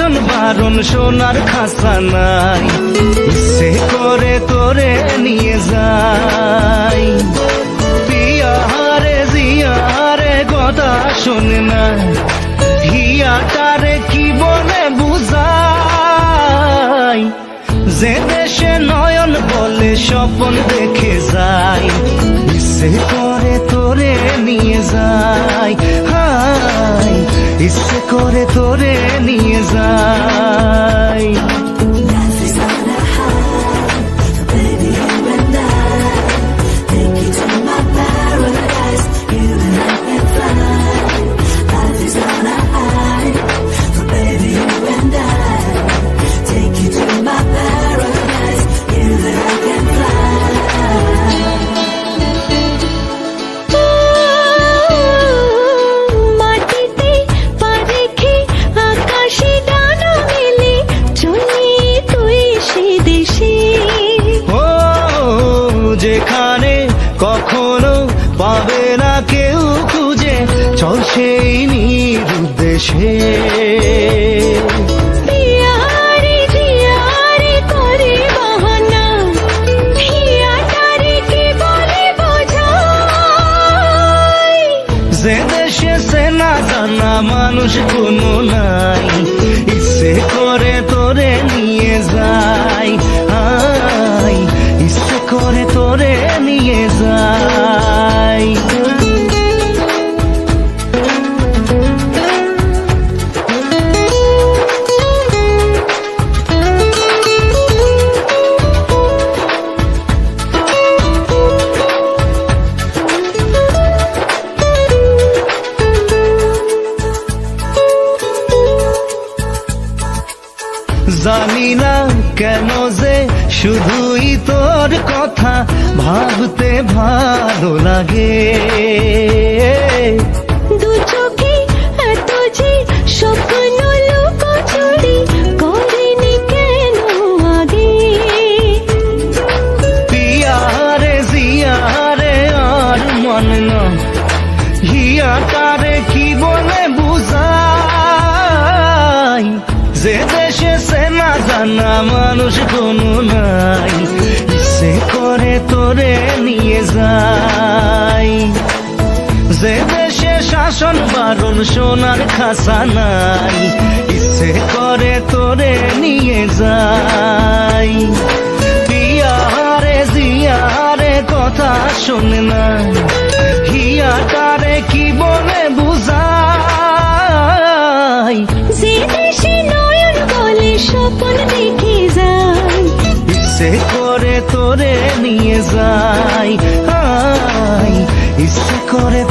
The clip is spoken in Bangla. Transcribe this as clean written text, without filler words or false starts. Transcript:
শাসন বারণ সোনার খাসা নাই, ইচ্ছে করে তোরে নিয়ে যাই। পিয়ারে জিয়ারে কথা শোনে না, হিয়াটারে কি বলে বুঝাই। যে দেশে নয়ন বলে স্বপ্ন দেখে যায়, ইচ্ছে করে তোরে নিয়ে যাই। হাই ইচ্ছে করে তোরে নিয়ে যাই। যেখানে কখনো পাবে না কেউ খুঁজে, চল সেই নিরুদ্দেশে। যে দেশে সে না জানা মানুষ কোনো নাই, ইচ্ছে করে তোরে নিয়ে যাই। ইচ্ছে করে তোরে নিয়ে যাই। জানি না কেন যে শুধুই তোর কথা ভাবতে ভালো লাগে। দু চোখে এত যে স্বপ্ন লুকোচুরি করিনি কেন আগে। পিয়ারে জিয়ারে আর মন না, হিয়াটারে কি বলে বুঝাই। যে দেশে সে না জানা মানুষ কোনো নাই, ইচ্ছে করে তোরে নিয়ে যাই। যে দেশে শাসন বারণ সোনার খাসা নাই, ইচ্ছে করে তোরে নিয়ে যাই। পিয়ারে জিয়ারে কথা শোনে না, হিয়াটারে কি বলে বুঝাই। যে দেশে নয়ন বলে স্বপ্ন দেখে যায়, ইচ্ছে করে তোরে নিয়ে যাই। ইচ্ছে করে